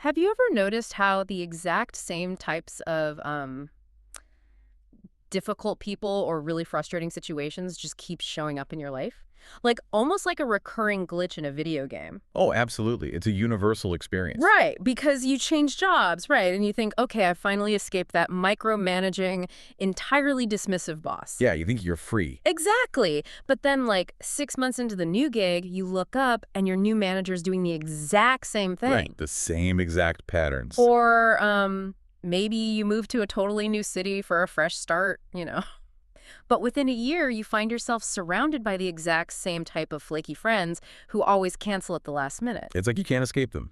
Have you ever noticed how the exact same types of difficult people or really frustrating situations just keep showing up in your life? Like almost like a recurring glitch in a video game. Oh, absolutely. It's a universal experience. Right, because you change jobs, right? And you think, okay, I finally escaped that micromanaging, entirely dismissive boss. Yeah, you think you're free. Exactly. But then, like 6 months into the new gig, you look up and your new manager's doing the exact same Right. thing. The same exact patterns. Or maybe you move to a totally new city for a fresh start. But within a year, you find yourself surrounded by the exact same type of flaky friends who always cancel at the last minute. It's like you can't escape them.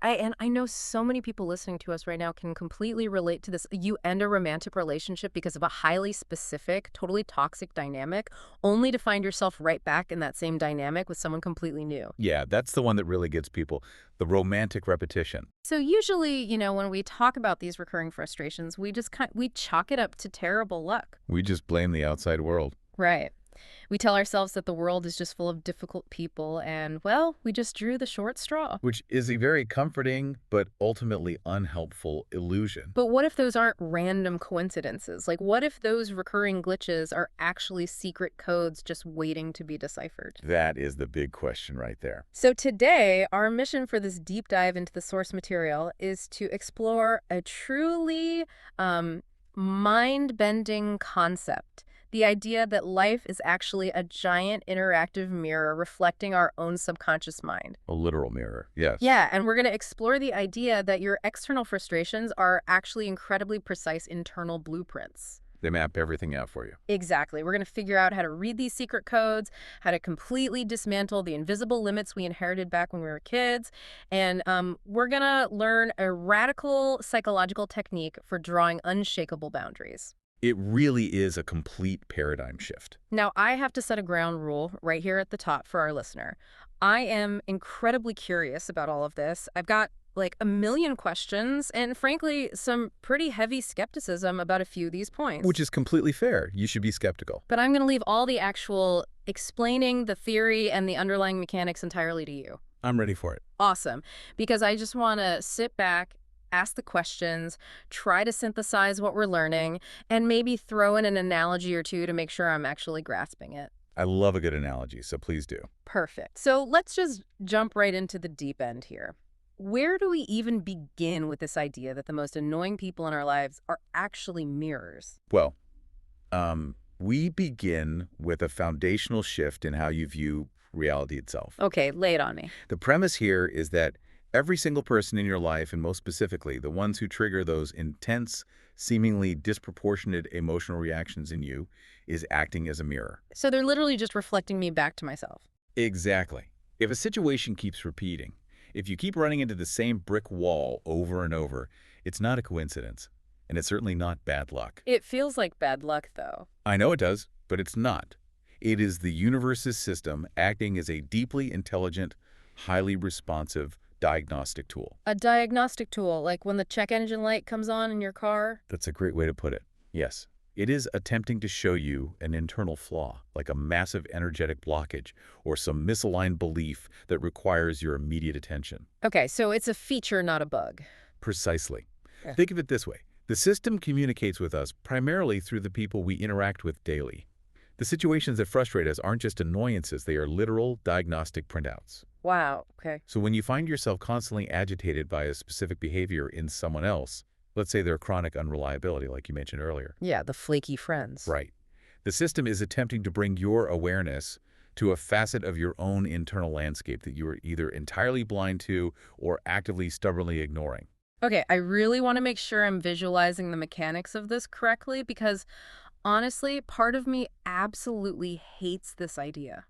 And I know so many people listening to us right now can completely relate to this. You end a romantic relationship because of a highly specific, totally toxic dynamic, only to find yourself right back in that same dynamic with someone completely new. Yeah, that's the one that really gets people. The romantic repetition. So usually, when we talk about these recurring frustrations, we chalk it up to terrible luck. We just blame the outside world. Right. We tell ourselves that the world is just full of difficult people and, well, we just drew the short straw. Which is a very comforting but ultimately unhelpful illusion. But what if those aren't random coincidences? Like, what if those recurring glitches are actually secret codes just waiting to be deciphered? That is the big question right there. So today, our mission for this deep dive into the source material is to explore a truly mind-bending concept. The idea that life is actually a giant interactive mirror reflecting our own subconscious mind. A literal mirror, yes. Yeah, and we're going to explore the idea that your external frustrations are actually incredibly precise internal blueprints. They map everything out for you. Exactly. We're going to figure out how to read these secret codes, how to completely dismantle the invisible limits we inherited back when we were kids, and we're going to learn a radical psychological technique for drawing unshakable boundaries. It really is a complete paradigm shift. Now, I have to set a ground rule right here at the top for our listener. I am incredibly curious about all of this. I've got like a million questions and, frankly, some pretty heavy skepticism about a few of these points. Which is completely fair. You should be skeptical. But I'm going to leave all the actual explaining the theory and the underlying mechanics entirely to you. I'm ready for it. Awesome. Because I just want to sit back, ask the questions, try to synthesize what we're learning, and maybe throw in an analogy or two to make sure I'm actually grasping it. I love a good analogy, so please do. Perfect. So let's just jump right into the deep end here. Where do we even begin with this idea that the most annoying people in our lives are actually mirrors? Well, we begin with a foundational shift in how you view reality itself. Okay, lay it on me. The premise here is that every single person in your life, and most specifically, the ones who trigger those intense, seemingly disproportionate emotional reactions in you, is acting as a mirror. So they're literally just reflecting me back to myself. Exactly. If a situation keeps repeating, if you keep running into the same brick wall over and over, it's not a coincidence, and it's certainly not bad luck. It feels like bad luck, though. I know it does, but it's not. It is the universe's system acting as a deeply intelligent, highly responsive diagnostic tool. A diagnostic tool, like when the check engine light comes on in your car? That's a great way to put it. Yes. It is attempting to show you an internal flaw, like a massive energetic blockage or some misaligned belief that requires your immediate attention. Okay, so it's a feature, not a bug. Precisely. Yeah. Think of it this way. The system communicates with us primarily through the people we interact with daily. The situations that frustrate us aren't just annoyances, they are literal diagnostic printouts. Wow, okay. So when you find yourself constantly agitated by a specific behavior in someone else, let's say their chronic unreliability, like you mentioned earlier. Yeah, the flaky friends. Right. The system is attempting to bring your awareness to a facet of your own internal landscape that you are either entirely blind to or actively stubbornly ignoring. Okay, I really want to make sure I'm visualizing the mechanics of this correctly because, honestly, part of me absolutely hates this idea.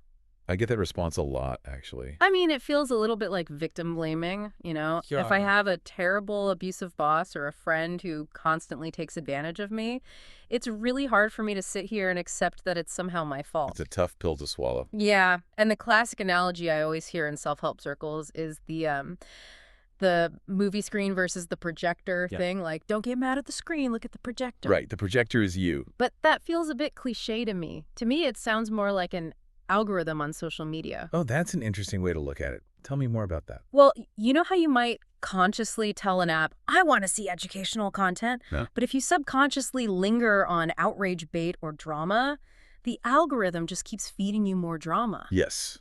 I get that response a lot, actually. I mean, it feels a little bit like victim blaming, Yeah. If I have a terrible abusive boss or a friend who constantly takes advantage of me, it's really hard for me to sit here and accept that it's somehow my fault. It's a tough pill to swallow. Yeah, and the classic analogy I always hear in self-help circles is the movie screen versus the projector thing. Like, don't get mad at the screen, look at the projector. Right, the projector is you. But that feels a bit cliche to me. To me, it sounds more like an algorithm on social media. Oh, that's an interesting way to look at it. Tell me more about that. Well, you know how you might consciously tell an app, I want to see educational content, Yeah. but if you subconsciously linger on outrage bait or drama, the algorithm just keeps feeding you more drama. Yes.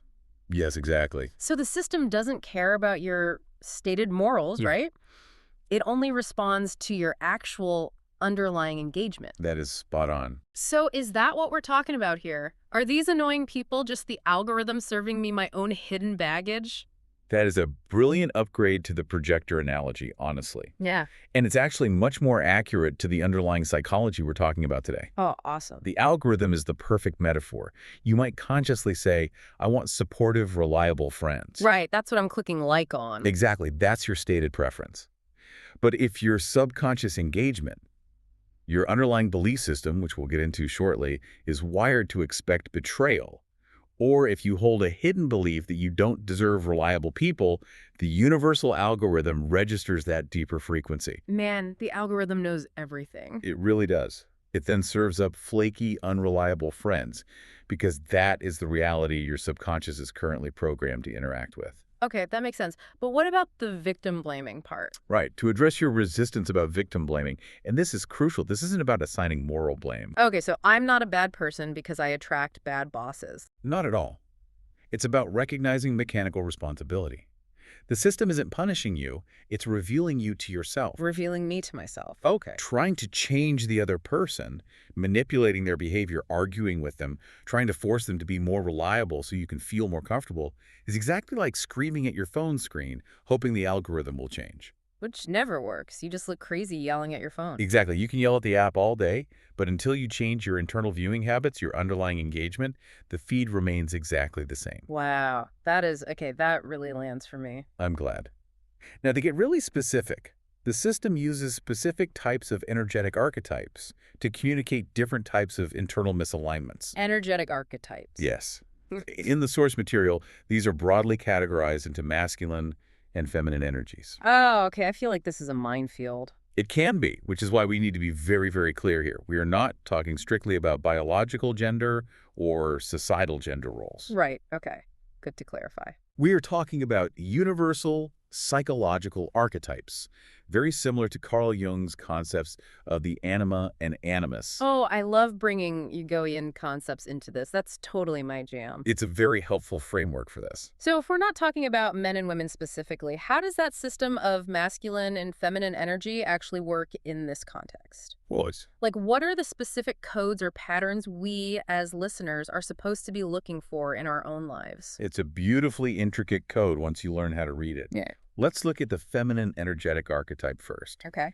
Yes, exactly. So the system doesn't care about your stated morals, Yeah. right? It only responds to your actual underlying engagement. That is spot on. So is that what we're talking about here? Are these annoying people just the algorithm serving me my own hidden baggage? That is a brilliant upgrade to the projector analogy, honestly. Yeah. And it's actually much more accurate to the underlying psychology we're talking about today. Oh, awesome. The algorithm is the perfect metaphor. You might consciously say, I want supportive, reliable friends. Right, that's what I'm clicking like on. Exactly. That's your stated preference. But if your subconscious engagement, your underlying belief system, which we'll get into shortly, is wired to expect betrayal, or if you hold a hidden belief that you don't deserve reliable people, the universal algorithm registers that deeper frequency. Man, the algorithm knows everything. It really does. It then serves up flaky, unreliable friends, because that is the reality your subconscious is currently programmed to interact with. Okay, that makes sense. But what about the victim blaming part? Right. To address your resistance about victim blaming, and this is crucial, this isn't about assigning moral blame. Okay, so I'm not a bad person because I attract bad bosses. Not at all. It's about recognizing mechanical responsibility. The system isn't punishing you, it's revealing you to yourself. Revealing me to myself. Okay. Trying to change the other person, manipulating their behavior, arguing with them, trying to force them to be more reliable so you can feel more comfortable, is exactly like screaming at your phone screen, hoping the algorithm will change. Which never works. You just look crazy yelling at your phone. Exactly. You can yell at the app all day, but until you change your internal viewing habits, your underlying engagement, the feed remains exactly the same. Wow. Okay, that really lands for me. I'm glad. Now, to get really specific, the system uses specific types of energetic archetypes to communicate different types of internal misalignments. Energetic archetypes. Yes. In the source material, these are broadly categorized into masculine and feminine energies. Oh, okay. I feel like this is a minefield. It can be, which is why we need to be very, very clear here. We are not talking strictly about biological gender or societal gender roles. Right. Okay. Good to clarify. We are talking about universal psychological archetypes, very similar to Carl Jung's concepts of the anima and animus. Oh, I love bringing Jungian concepts into this. That's totally my jam. It's a very helpful framework for this. So if we're not talking about men and women specifically, how does that system of masculine and feminine energy actually work in this context? Well, it's Like, what are the specific codes or patterns we as listeners are supposed to be looking for in our own lives? a beautifully intricate code once you learn how to read it. Yeah. Let's look at the feminine energetic archetype first. Okay.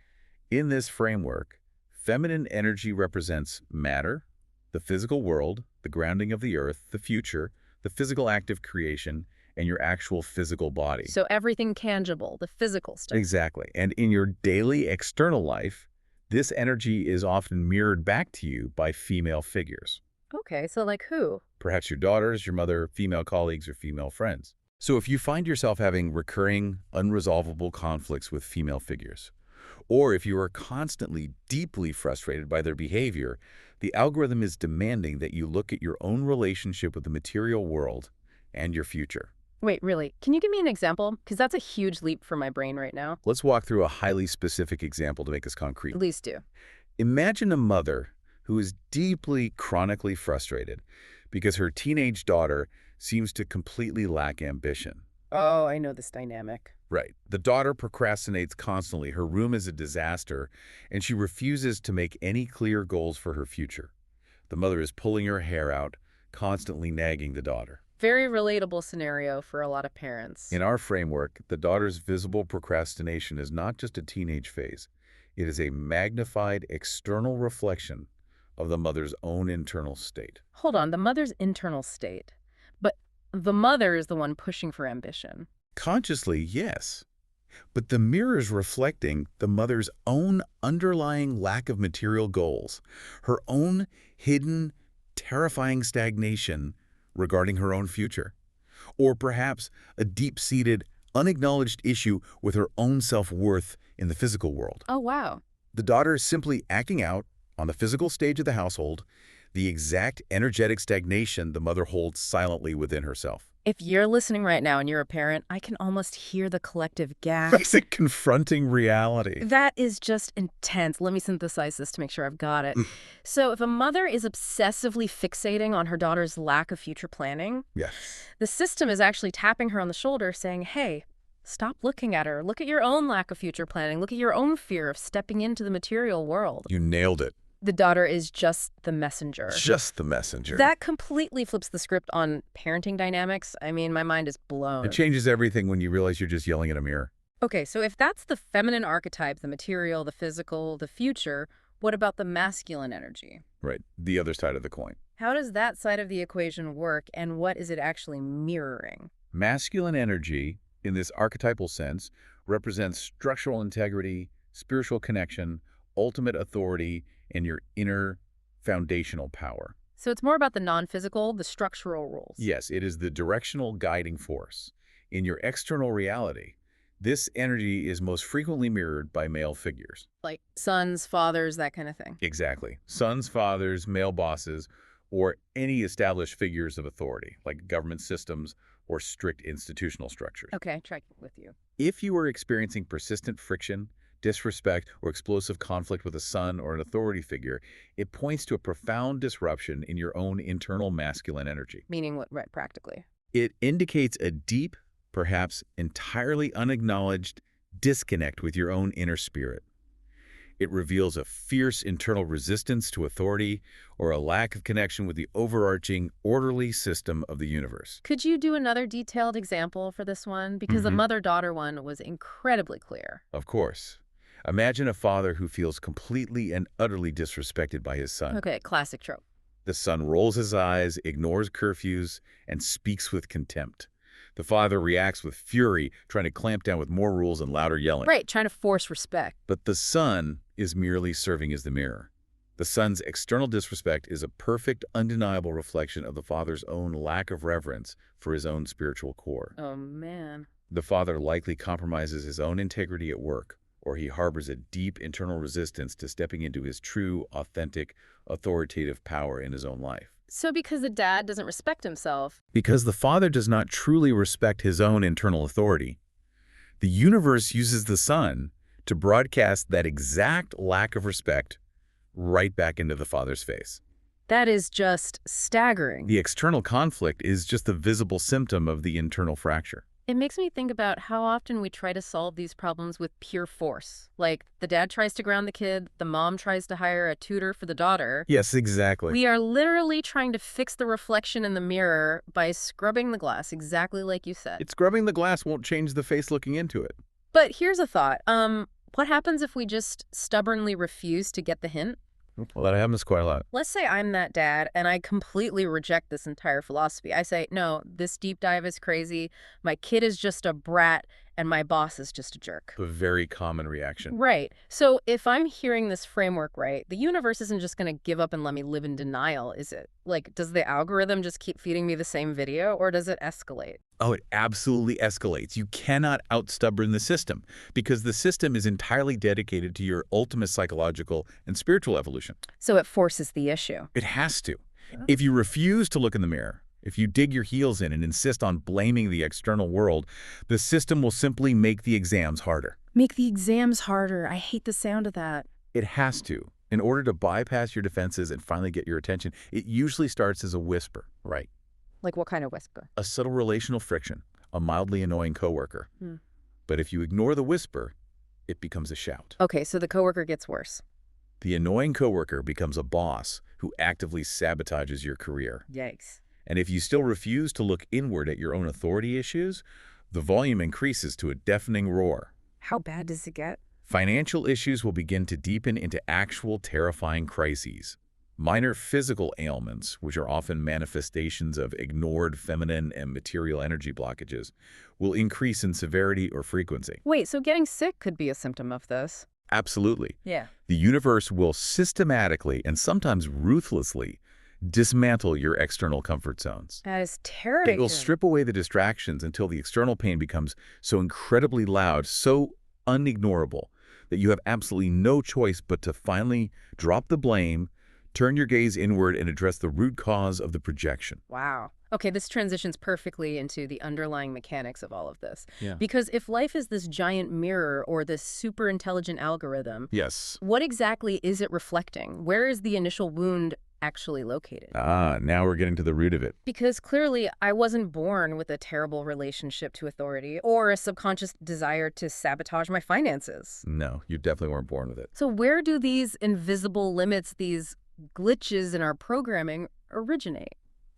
In this framework, feminine energy represents matter, the physical world, the grounding of the earth, the future, the physical act of creation, and your actual physical body. So everything tangible, the physical stuff. Exactly. And in your daily external life, this energy is often mirrored back to you by female figures. Okay, so like who? Perhaps your daughters, your mother, female colleagues, or female friends. So if you find yourself having recurring, unresolvable conflicts with female figures, or if you are constantly deeply frustrated by their behavior, the algorithm is demanding that you look at your own relationship with the material world and your future. Wait, really? Can you give me an example? Because that's a huge leap for my brain right now. Let's walk through a highly specific example to make this concrete. Please do. Imagine a mother who is deeply, chronically frustrated because her teenage daughter seems to completely lack ambition. Oh, I know this dynamic. Right. The daughter procrastinates constantly. Her room is a disaster, and she refuses to make any clear goals for her future. The mother is pulling her hair out, constantly nagging the daughter. Very relatable scenario for a lot of parents. In our framework, the daughter's visible procrastination is not just a teenage phase. It is a magnified external reflection of the mother's own internal state. Hold on, the mother's internal state. But the mother is the one pushing for ambition. Consciously, yes. But the mirror is reflecting the mother's own underlying lack of material goals, her own hidden, terrifying stagnation regarding her own future, or perhaps a deep-seated, unacknowledged issue with her own self-worth in the physical world. Oh, wow. The daughter is simply acting out, on the physical stage of the household, the exact energetic stagnation the mother holds silently within herself. If you're listening right now and you're a parent, I can almost hear the collective It's gasp. a confronting reality. That is just intense. Let me synthesize this to make sure I've got it. So, if a mother is obsessively fixating on her daughter's lack of future planning, Yes. the system is actually tapping her on the shoulder saying, hey, stop looking at her. Look at your own lack of future planning. Look at your own fear of stepping into the material world. You nailed it. The daughter is just the messenger. Just the messenger. That completely flips the script on parenting dynamics. I mean, my mind is blown. It changes everything when you realize you're just yelling at a mirror. Okay, so if that's the feminine archetype, the material, the physical, the future, what about the masculine energy? Right. The other side of the coin. How does that side of the equation work, and what is it actually mirroring? Masculine energy, in this archetypal sense, represents structural integrity, spiritual connection, ultimate authority, and your inner foundational power. So it's more about the non-physical, the structural rules. Yes, it is the directional guiding force. In your external reality, this energy is most frequently mirrored by male figures. Like sons, fathers, that kind of thing. Exactly. Sons, fathers, male bosses, or any established figures of authority, like government systems or strict institutional structures. Okay, track with you. If you are experiencing persistent friction, disrespect, or explosive conflict with a son or an authority figure, it points to a profound disruption in your own internal masculine energy. Meaning what, right, practically? It indicates a deep, perhaps entirely unacknowledged disconnect with your own inner spirit. It reveals a fierce internal resistance to authority or a lack of connection with the overarching, orderly system of the universe. Could you do another detailed example for this one? Because the mother-daughter one was incredibly clear. Of course. Imagine a father who feels completely and utterly disrespected by his son. Okay, classic trope. The son rolls his eyes, ignores curfews, and speaks with contempt. The father reacts with fury, trying to clamp down with more rules and louder yelling. Right, trying to force respect. But the son is merely serving as the mirror. The son's external disrespect is a perfect, undeniable reflection of the father's own lack of reverence for his own spiritual core. Oh, man. The father likely compromises his own integrity at work, or he harbors a deep internal resistance to stepping into his true, authentic, authoritative power in his own life. So because the dad doesn't respect himself. Because the father does not truly respect his own internal authority, the universe uses the son to broadcast that exact lack of respect right back into the father's face. That is just staggering. The external conflict is just the visible symptom of the internal fracture. It makes me think about how often we try to solve these problems with pure force. Like, the dad tries to ground the kid, the mom tries to hire a tutor for the daughter. Yes, exactly. We are literally trying to fix the reflection in the mirror by scrubbing the glass, exactly like you said. Scrubbing the glass won't change the face looking into it. But here's a thought. What happens if we just stubbornly refuse to get the hint? Well, that happens quite a lot. Let's say I'm that dad and I completely reject this entire philosophy. I say, no, this deep dive is crazy. My kid is just a brat and my boss is just a jerk. A very common reaction. Right. So if I'm hearing this framework right, the universe isn't just going to give up and let me live in denial, is it? Like, does the algorithm just keep feeding me the same video, or does it escalate? Oh, it absolutely escalates. You cannot out-stubborn the system because the system is entirely dedicated to your ultimate psychological and spiritual evolution. So it forces the issue. It has to. If you refuse to look in the mirror, if you dig your heels in and insist on blaming the external world, the system will simply make the exams harder. Make the exams harder. I hate the sound of that. It has to. In order to bypass your defenses and finally get your attention, it usually starts as a whisper, right? Like what kind of whisper? A subtle relational friction, a mildly annoying coworker. But if you ignore the whisper, it becomes a shout. Okay, so the coworker gets worse. The annoying coworker becomes a boss who actively sabotages your career. Yikes. And if you still refuse to look inward at your own authority issues, the volume increases to a deafening roar. How bad does it get? Financial issues will begin to deepen into actual terrifying crises. Minor physical ailments, which are often manifestations of ignored feminine and material energy blockages, will increase in severity or frequency. Wait, so getting sick could be a symptom of this? Absolutely. Yeah. The universe will systematically and sometimes ruthlessly dismantle your external comfort zones. That is terrible. It will strip away the distractions until the external pain becomes so incredibly loud, so unignorable, that you have absolutely no choice but to finally drop the blame, Turn your gaze inward and address the root cause of the projection. Wow. Okay, this transitions perfectly into the underlying mechanics of all of this. Yeah. Because if life is this giant mirror or this super intelligent algorithm, Yes. what exactly is it reflecting? Where is the initial wound actually located? Now we're getting to the root of it. Because clearly I wasn't born with a terrible relationship to authority or a subconscious desire to sabotage my finances. No, you definitely weren't born with it. So where do these invisible limits, these glitches in our programming originate?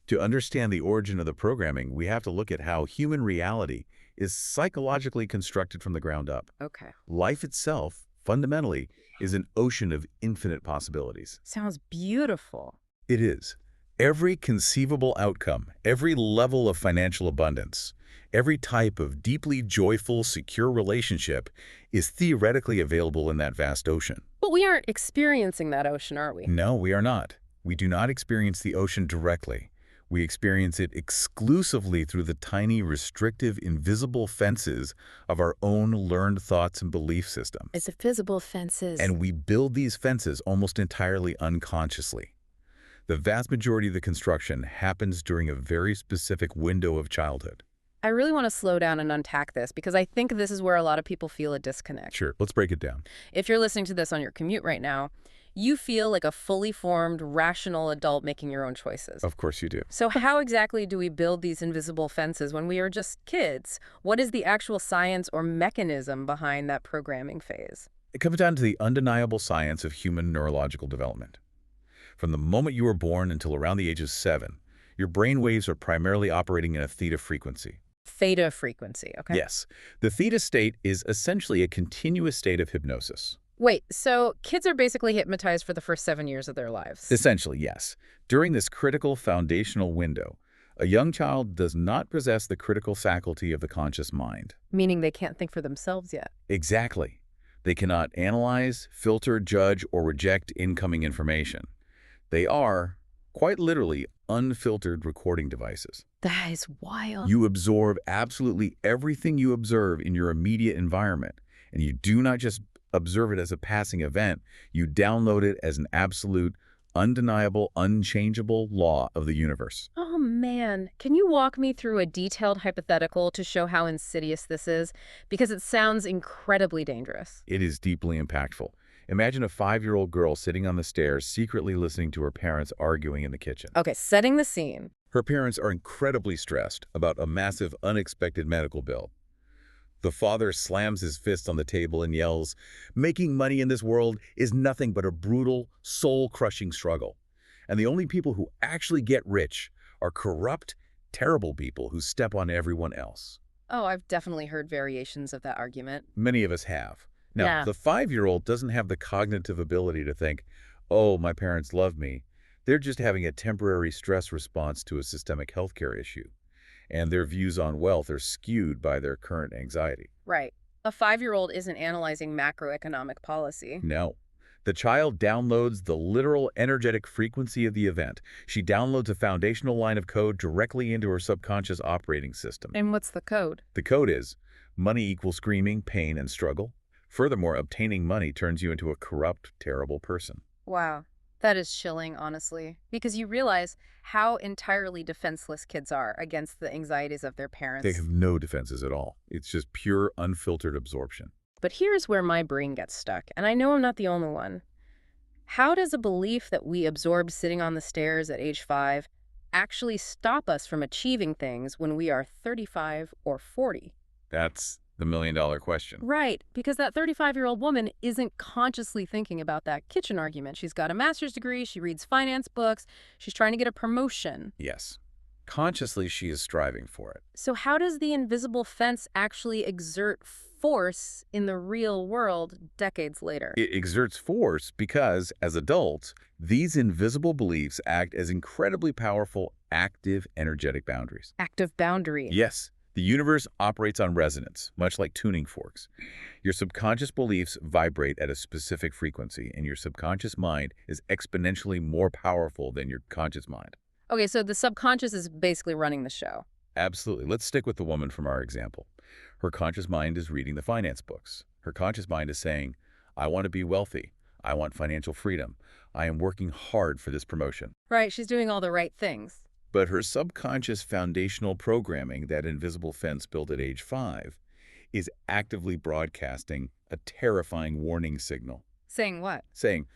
To understand the origin of the programming, we have to look at how human reality is psychologically constructed from the ground up. Okay. Life itself, fundamentally, is an ocean of infinite possibilities. Sounds beautiful. It is. Every conceivable outcome, every level of financial abundance, every type of deeply joyful, secure relationship is theoretically available in that vast ocean. But we aren't experiencing that ocean, are we? No, we are not. We do not experience the ocean directly. We experience it exclusively through the tiny, restrictive, invisible fences of our own learned thoughts and belief systems. It's invisible fences. And we build these fences almost entirely unconsciously. The vast majority of the construction happens during a very specific window of childhood. I really want to slow down and unpack this because I think this is where a lot of people feel a disconnect. Sure, let's break it down. If you're listening to this on your commute right now, you feel like a fully formed, rational adult making your own choices. Of course you do. So how exactly do we build these invisible fences when we are just kids? What is the actual science or mechanism behind that programming phase? It comes down to the undeniable science of human neurological development. From the moment you were born until around the age of 7, your brain waves are primarily operating in a theta frequency. Theta frequency, okay? Yes. The theta state is essentially a continuous state of hypnosis. Wait, so kids are basically hypnotized for the first 7 years of their lives? Essentially, yes. During this critical foundational window, a young child does not possess the critical faculty of the conscious mind. Meaning they can't think for themselves yet. Exactly. They cannot analyze, filter, judge, or reject incoming information. They are, quite literally, unfiltered recording devices. That is wild. You absorb absolutely everything you observe in your immediate environment, and you do not just observe it as a passing event, you download it as an absolute, undeniable, unchangeable law of the universe. Oh man, can you walk me through a detailed hypothetical to show how insidious this is? Because it sounds incredibly dangerous. It is deeply impactful. Imagine a 5-year-old girl sitting on the stairs, secretly listening to her parents arguing in the kitchen. Okay, setting the scene. Her parents are incredibly stressed about a massive, unexpected medical bill. The father slams his fist on the table and yells, "Making money in this world is nothing but a brutal, soul-crushing struggle. And the only people who actually get rich are corrupt, terrible people who step on everyone else." Oh, I've definitely heard variations of that argument. Many of us have. Now, Yeah. the 5-year-old doesn't have the cognitive ability to think, "Oh, my parents love me." They're just having a temporary stress response to a systemic healthcare issue. And their views on wealth are skewed by their current anxiety. Right. A 5-year-old isn't analyzing macroeconomic policy. No. The child downloads the literal energetic frequency of the event. She downloads a foundational line of code directly into her subconscious operating system. And what's the code? The code is, money equals screaming, pain, and struggle. Furthermore, obtaining money turns you into a corrupt, terrible person. Wow. That is chilling, honestly, because you realize how entirely defenseless kids are against the anxieties of their parents. They have no defenses at all. It's just pure, unfiltered absorption. But here's where my brain gets stuck, and I know I'm not the only one. How does a belief that we absorbed sitting on the stairs at age 5 actually stop us from achieving things when we are 35 or 40? That's the million-dollar question. Right, because that 35-year-old woman isn't consciously thinking about that kitchen argument. She's got a master's degree, she reads finance books, she's trying to get a promotion. Yes. Consciously, she is striving for it. So how does the invisible fence actually exert force in the real world decades later? It exerts force because, as adults, these invisible beliefs act as incredibly powerful, active, energetic boundaries. Active boundary. Yes. The universe operates on resonance, much like tuning forks. Your subconscious beliefs vibrate at a specific frequency, and your subconscious mind is exponentially more powerful than your conscious mind. Okay, so the subconscious is basically running the show. Absolutely. Let's stick with the woman from our example. Her conscious mind is reading the finance books. Her conscious mind is saying, "I want to be wealthy. I want financial freedom. I am working hard for this promotion. Right, she's doing all the right things. But her subconscious foundational programming, that invisible fence built at age 5, is actively broadcasting a terrifying warning signal, Saying what? saying,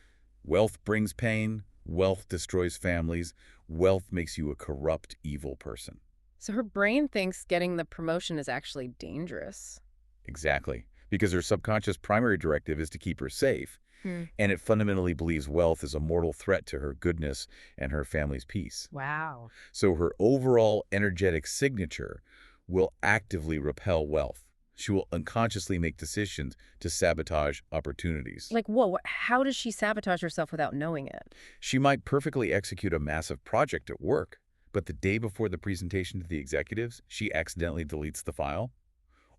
wealth brings pain, wealth destroys families, wealth makes you a corrupt, evil person. So her brain thinks getting the promotion is actually dangerous. Exactly. Because her subconscious primary directive is to keep her safe, Hmm. and it fundamentally believes wealth is a mortal threat to her goodness and her family's peace. Wow. So her overall energetic signature will actively repel wealth. She will unconsciously make decisions to sabotage opportunities. Like, whoa, how does she sabotage herself without knowing it? She might perfectly execute a massive project at work, but the day before the presentation to the executives, she accidentally deletes the file,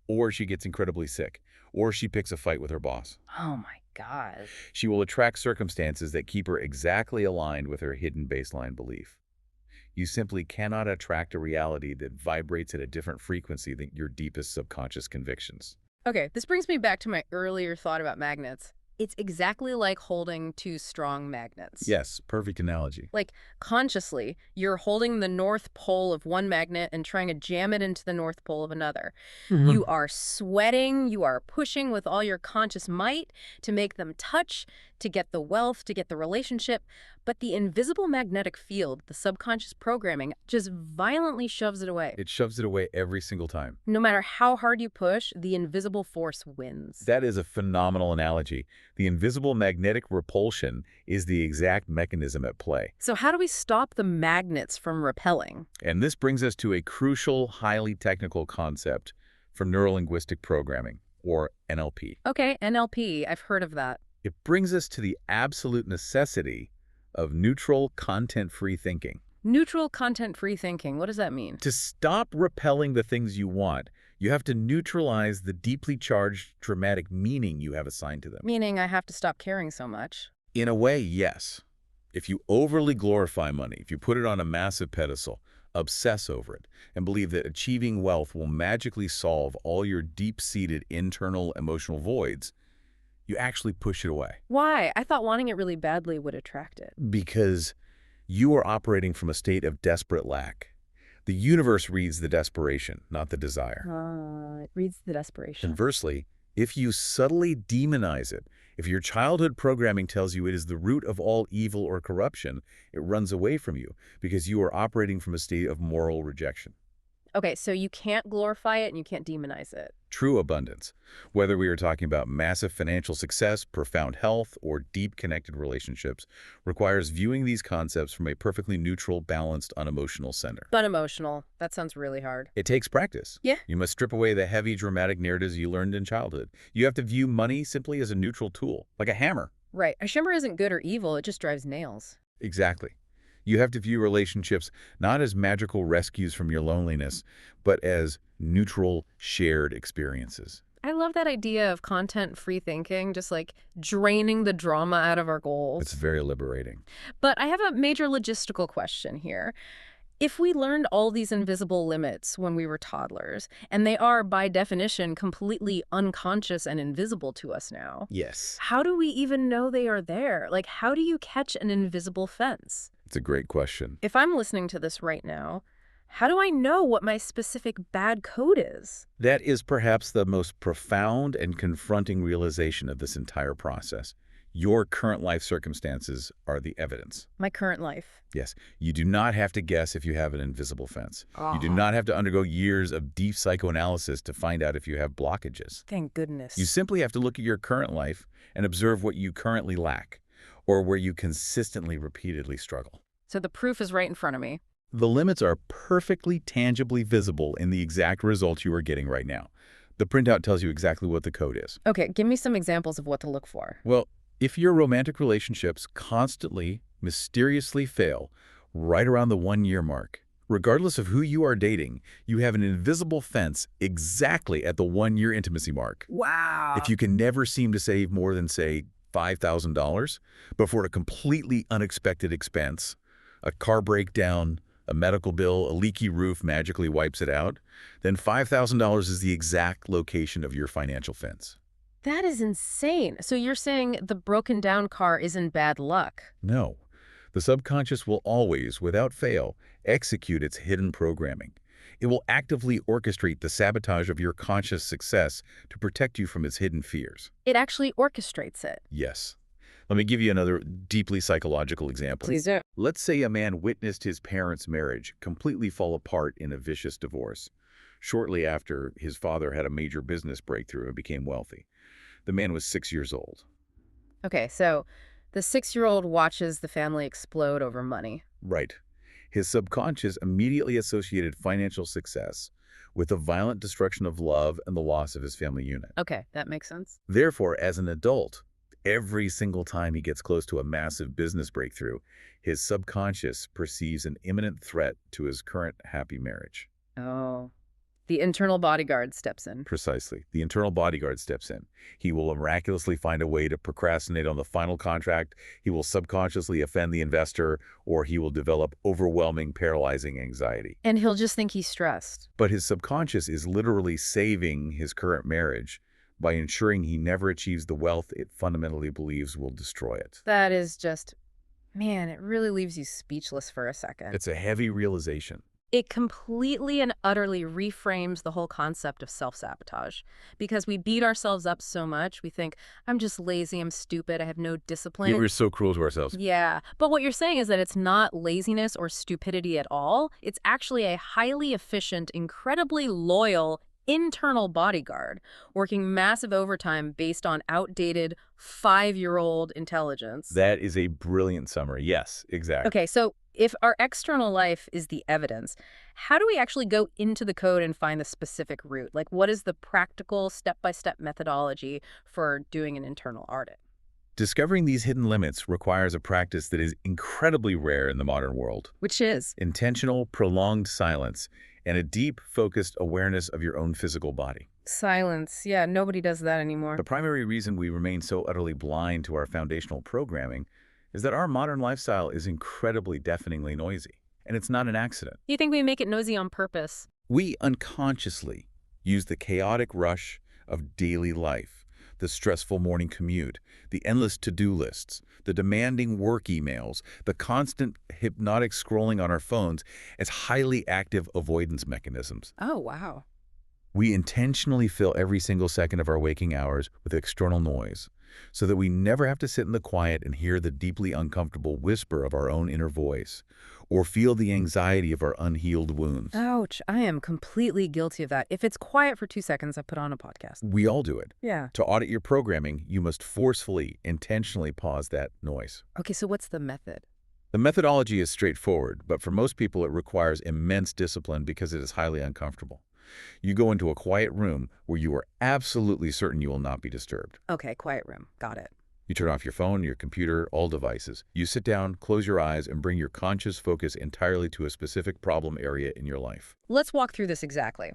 or she gets incredibly sick, or she picks a fight with her boss. Oh my God. She will attract circumstances that keep her exactly aligned with her hidden baseline belief. You simply cannot attract a reality that vibrates at a different frequency than your deepest subconscious convictions. Okay, this brings me back to my earlier thought about magnets. It's exactly like holding two strong magnets. Yes, perfect analogy. Like, consciously, you're holding the north pole of one magnet and trying to jam it into the north pole of another. You are sweating, you are pushing with all your conscious might to make them touch, to get the wealth, to get the relationship. But the invisible magnetic field, the subconscious programming, just violently shoves it away. It shoves it away every single time. No matter how hard you push, the invisible force wins. That is a phenomenal analogy. The invisible magnetic repulsion is the exact mechanism at play. So how do we stop the magnets from repelling? And this brings us to a crucial, highly technical concept from neurolinguistic programming, or NLP. Okay, NLP, I've heard of that. It brings us to the absolute necessity of neutral, content-free thinking. Neutral, content-free thinking, what does that mean? To stop repelling the things you want, you have to neutralize the deeply charged, dramatic meaning you have assigned to them. Meaning I have to stop caring so much. In a way, yes. If you overly glorify money, if you put it on a massive pedestal, obsess over it, and believe that achieving wealth will magically solve all your deep-seated internal emotional voids, you actually push it away. Why? I thought wanting it really badly would attract it. Because you are operating from a state of desperate lack. The universe reads the desperation, not the desire. It reads the desperation. Conversely, if you subtly demonize it, if your childhood programming tells you it is the root of all evil or corruption, it runs away from you because you are operating from a state of moral rejection. Okay, so you can't glorify it and you can't demonize it. True abundance, whether we are talking about massive financial success, profound health, or deep connected relationships, requires viewing these concepts from a perfectly neutral, balanced, unemotional center. Unemotional. That sounds really hard. It takes practice. Yeah. You must strip away the heavy, dramatic narratives you learned in childhood. You have to view money simply as a neutral tool, like a hammer. Right. A shimmer isn't good or evil, it just drives nails. Exactly. You have to view relationships not as magical rescues from your loneliness, but as neutral, shared experiences. I love that idea of content-free thinking, just like draining the drama out of our goals. It's very liberating. But I have a major logistical question here. If we learned all these invisible limits when we were toddlers, and they are, by definition, completely unconscious and invisible to us now, Yes. how do we even know they are there? Like, how do you catch an invisible fence? It's a great question. If I'm listening to this right now, how do I know what my specific bad code is? That is perhaps the most profound and confronting realization of this entire process. Your current life circumstances are the evidence. My current life. Yes, you do not have to guess if you have an invisible fence. You do Ah. not have to undergo years of deep psychoanalysis to find out if you have blockages. Thank goodness. You simply have to look at your current life and observe what you currently lack, or where you consistently, repeatedly struggle. So the proof is right in front of me. The limits are perfectly tangibly visible in the exact results you are getting right now. The printout tells you exactly what the code is. Okay, give me some examples of what to look for. Well, if your romantic relationships constantly, mysteriously fail right around the 1-year mark, regardless of who you are dating, you have an invisible fence exactly at the 1-year intimacy mark. Wow. If you can never seem to save more than, say, $5,000 before a completely unexpected expense, a car breakdown, a medical bill, a leaky roof magically wipes it out, then $5,000 is the exact location of your financial fence. That is insane. So you're saying the broken down car isn't bad luck? No. The subconscious will always, without fail, execute its hidden programming. It will actively orchestrate the sabotage of your conscious success to protect you from its hidden fears. It actually orchestrates it. Yes. Let me give you another deeply psychological example. Please do. Let's say a man witnessed his parents' marriage completely fall apart in a vicious divorce. Shortly after, his father had a major business breakthrough and became wealthy. The man was 6 years old. Okay, so the 6-year-old watches the family explode over money. Right. His subconscious immediately associated financial success with the violent destruction of love and the loss of his family unit. Okay, that makes sense. Therefore, as an adult, every single time he gets close to a massive business breakthrough, his subconscious perceives an imminent threat to his current happy marriage. Oh, the internal bodyguard steps in. Precisely. The internal bodyguard steps in. He will miraculously find a way to procrastinate on the final contract, he will subconsciously offend the investor, or he will develop overwhelming, paralyzing anxiety. And he'll just think he's stressed. But his subconscious is literally saving his current marriage by ensuring he never achieves the wealth it fundamentally believes will destroy it. That is just, man, it really leaves you speechless for a second. It's a heavy realization. It completely and utterly reframes the whole concept of self-sabotage. Because we beat ourselves up so much, we think, I'm just lazy, I'm stupid, I have no discipline. We're so cruel to ourselves. Yeah, but what you're saying is that it's not laziness or stupidity at all. It's actually a highly efficient, incredibly loyal internal bodyguard working massive overtime based on outdated 5-year-old intelligence. That is a brilliant summary. Yes, exactly. Okay, so if our external life is the evidence, how do we actually go into the code and find the specific root? Like, what is the practical step-by-step methodology for doing an internal audit? Discovering these hidden limits requires a practice that is incredibly rare in the modern world. Which is? Intentional, prolonged silence and a deep, focused awareness of your own physical body. Silence. Yeah, nobody does that anymore. The primary reason we remain so utterly blind to our foundational programming is that our modern lifestyle is incredibly deafeningly noisy. And it's not an accident. You think we make it noisy on purpose? We unconsciously use the chaotic rush of daily life, the stressful morning commute, the endless to-do lists, the demanding work emails, the constant hypnotic scrolling on our phones as highly active avoidance mechanisms. Oh, wow. We intentionally fill every single second of our waking hours with external noise so that we never have to sit in the quiet and hear the deeply uncomfortable whisper of our own inner voice or feel the anxiety of our unhealed wounds. Ouch, I am completely guilty of that. If it's quiet for 2 seconds, I put on a podcast. We all do it. Yeah. To audit your programming, you must forcefully, intentionally pause that noise. Okay, so what's the method? The methodology is straightforward, but for most people it requires immense discipline because it is highly uncomfortable. You go into a quiet room where you are absolutely certain you will not be disturbed. Okay, quiet room. Got it. You turn off your phone, your computer, all devices. You sit down, close your eyes, and bring your conscious focus entirely to a specific problem area in your life. Let's walk through this exactly.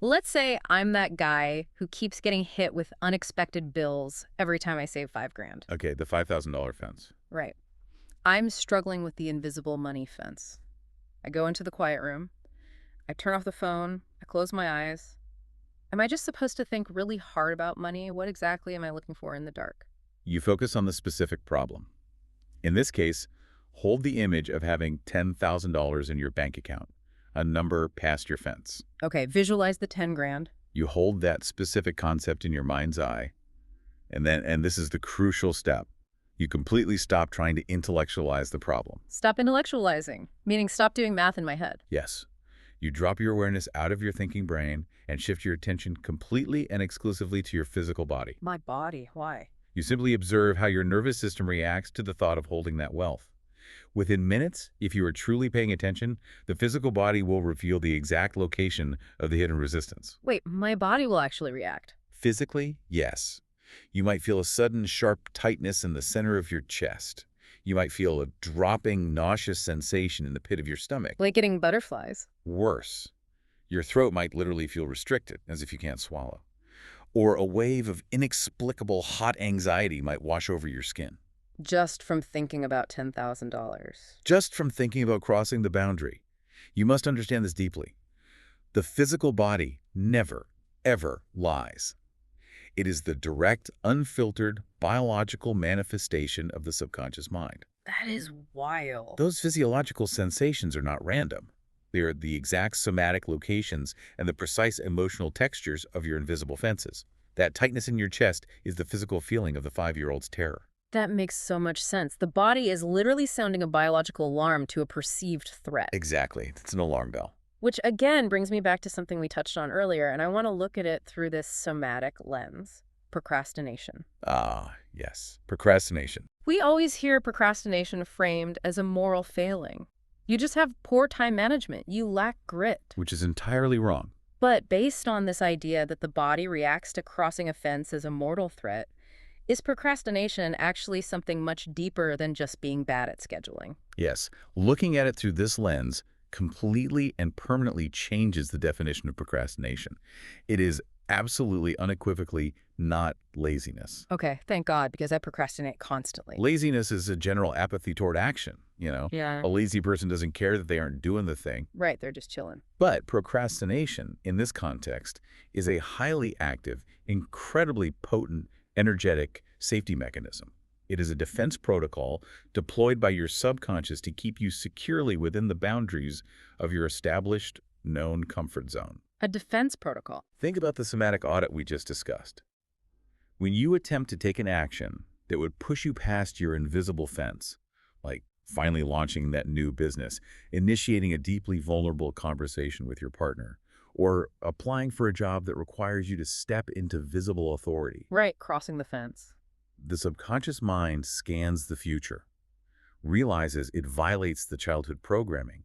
Let's say I'm that guy who keeps getting hit with unexpected bills every time I save $5,000. Okay, the $5,000 fence. Right. I'm struggling with the invisible money fence. I go into the quiet room. I turn off the phone. I close my eyes. Am I just supposed to think really hard about money? What exactly am I looking for in the dark? You focus on the specific problem. In this case, hold the image of having $10,000 in your bank account, a number past your fence. Okay, visualize the 10 grand. You hold that specific concept in your mind's eye, and this is the crucial step. You completely stop trying to intellectualize the problem. Stop intellectualizing, meaning stop doing math in my head. Yes. You drop your awareness out of your thinking brain and shift your attention completely and exclusively to your physical body. My body, why? You simply observe how your nervous system reacts to the thought of holding that wealth. Within minutes, if you are truly paying attention, the physical body will reveal the exact location of the hidden resistance. Wait, my body will actually react. Physically, yes. You might feel a sudden sharp tightness in the center of your chest. You might feel a dropping, nauseous sensation in the pit of your stomach. Like getting butterflies. Worse, your throat might literally feel restricted, as if you can't swallow. Or a wave of inexplicable hot anxiety might wash over your skin. Just from thinking about $10,000. Just from thinking about crossing the boundary. You must understand this deeply. The physical body never, ever lies. It is the direct, unfiltered, biological manifestation of the subconscious mind. That is wild. Those physiological sensations are not random. They are the exact somatic locations and the precise emotional textures of your invisible fences. That tightness in your chest is the physical feeling of the 5-year-old's terror. That makes so much sense. The body is literally sounding a biological alarm to a perceived threat. Exactly. It's an alarm bell. Which again brings me back to something we touched on earlier, and I want to look at it through this somatic lens. Procrastination. Ah, yes. Procrastination. We always hear procrastination framed as a moral failing. You just have poor time management. You lack grit. Which is entirely wrong. But based on this idea that the body reacts to crossing a fence as a mortal threat, is procrastination actually something much deeper than just being bad at scheduling? Yes. Looking at it through this lens completely and permanently changes the definition of procrastination. It is absolutely, unequivocally not laziness. Okay, thank God, because I procrastinate constantly. Laziness is a general apathy toward action. Yeah. A lazy person doesn't care that they aren't doing the thing. Right, they're just chilling. But procrastination, in this context, is a highly active, incredibly potent, energetic safety mechanism. It is a defense protocol deployed by your subconscious to keep you securely within the boundaries of your established, known comfort zone. A defense protocol. Think about the somatic audit we just discussed. When you attempt to take an action that would push you past your invisible fence, like finally launching that new business, initiating a deeply vulnerable conversation with your partner, or applying for a job that requires you to step into visible authority, Right, crossing the fence. the subconscious mind scans the future, realizes it violates the childhood programming,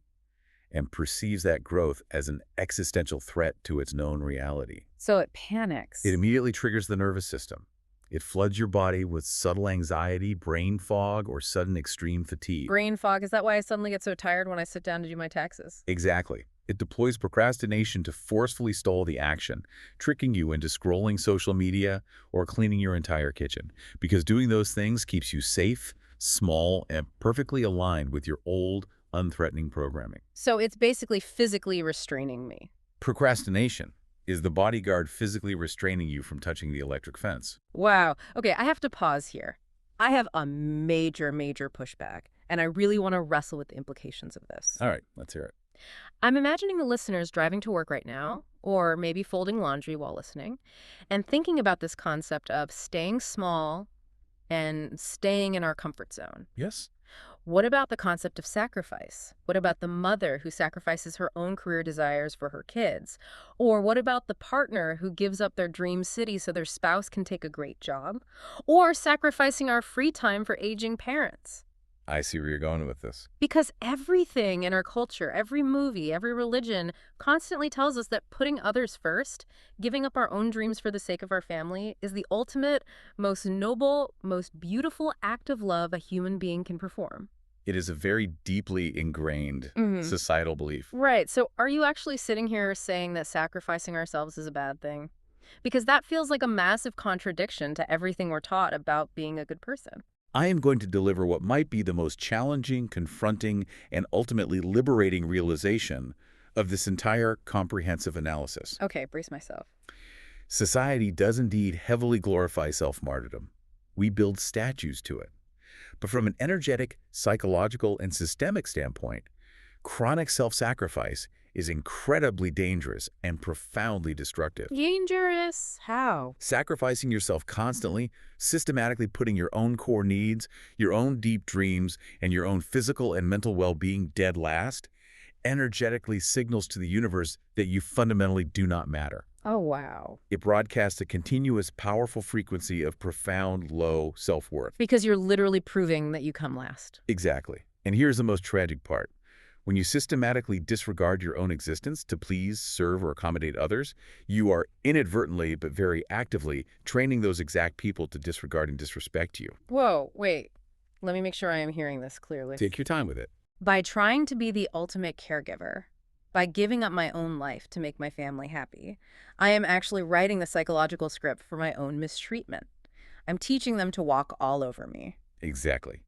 and perceives that growth as an existential threat to its known reality. So it panics. It immediately triggers the nervous system. It floods your body with subtle anxiety, brain fog, or sudden extreme fatigue. Brain fog, is that why I suddenly get so tired when I sit down to do my taxes? Exactly. It deploys procrastination to forcefully stall the action, tricking you into scrolling social media or cleaning your entire kitchen. Because doing those things keeps you safe, small, and perfectly aligned with your old, unthreatening programming. So it's basically physically restraining me. Procrastination is the bodyguard physically restraining you from touching the electric fence. Wow. Okay, I have to pause here. I have a major pushback, and I really want to wrestle with the implications of this. All right, let's hear it. I'm imagining the listeners driving to work right now, or maybe folding laundry while listening, and thinking about this concept of staying small and staying in our comfort zone. Yes? What about the concept of sacrifice? What about the mother who sacrifices her own career desires for her kids? Or what about the partner who gives up their dream city so their spouse can take a great job? Or sacrificing our free time for aging parents? I see where you're going with this. Because everything in our culture, every movie, every religion constantly tells us that putting others first, giving up our own dreams for the sake of our family, is the ultimate, most noble, most beautiful act of love a human being can perform. It is a very deeply ingrained societal belief. Right. So are you actually sitting here saying that sacrificing ourselves is a bad thing? Because that feels like a massive contradiction to everything we're taught about being a good person. I am going to deliver what might be the most challenging, confronting, and ultimately liberating realization of this entire comprehensive analysis. Okay, brace myself. Society does indeed heavily glorify self-martyrdom. We build statues to it. But from an energetic, psychological, and systemic standpoint, chronic self-sacrifice is incredibly dangerous and profoundly destructive. Dangerous? How? Sacrificing yourself constantly, systematically putting your own core needs, your own deep dreams, and your own physical and mental well-being dead last, energetically signals to the universe that you fundamentally do not matter. Oh, wow. It broadcasts a continuous, powerful frequency of profound, low self-worth. Because you're literally proving that you come last. Exactly. And here's the most tragic part. When you systematically disregard your own existence to please, serve, or accommodate others, you are inadvertently, but very actively, training those exact people to disregard and disrespect you. Whoa, wait. Let me make sure I am hearing this clearly. Take your time with it. By trying to be the ultimate caregiver, by giving up my own life to make my family happy, I am actually writing the psychological script for my own mistreatment. I'm teaching them to walk all over me. Exactly.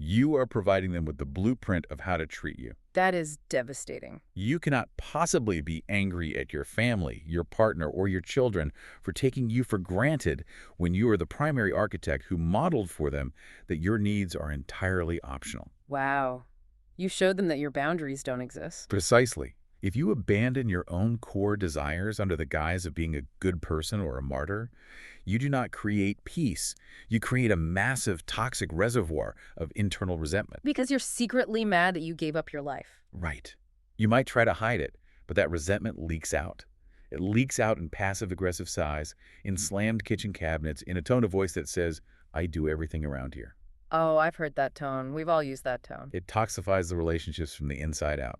You are providing them with the blueprint of how to treat you. That is devastating. You cannot possibly be angry at your family, your partner, or your children for taking you for granted when you are the primary architect who modeled for them that your needs are entirely optional. Wow. You showed them that your boundaries don't exist. Precisely. If you abandon your own core desires under the guise of being a good person or a martyr, you do not create peace. You create a massive toxic reservoir of internal resentment. Because you're secretly mad that you gave up your life. Right. You might try to hide it, but that resentment leaks out. It leaks out in passive-aggressive sighs, in slammed kitchen cabinets, in a tone of voice that says, I do everything around here. Oh, I've heard that tone. We've all used that tone. It toxifies the relationships from the inside out.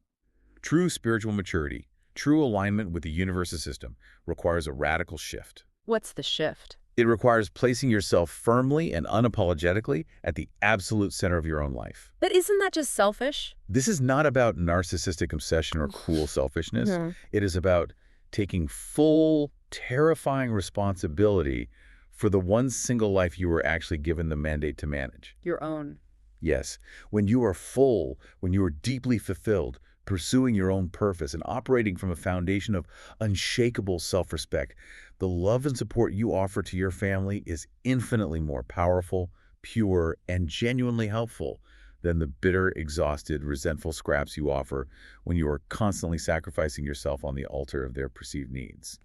True spiritual maturity, true alignment with the universe's system, requires a radical shift. What's the shift? It requires placing yourself firmly and unapologetically at the absolute center of your own life. But isn't that just selfish? This is not about narcissistic obsession or cruel selfishness. It is about taking full, terrifying responsibility for the one single life you were actually given the mandate to manage. Your own. Yes, when you are full, when you are deeply fulfilled, pursuing your own purpose and operating from a foundation of unshakable self-respect, the love and support you offer to your family is infinitely more powerful, pure, and genuinely helpful than the bitter, exhausted, resentful scraps you offer when you are constantly sacrificing yourself on the altar of their perceived needs.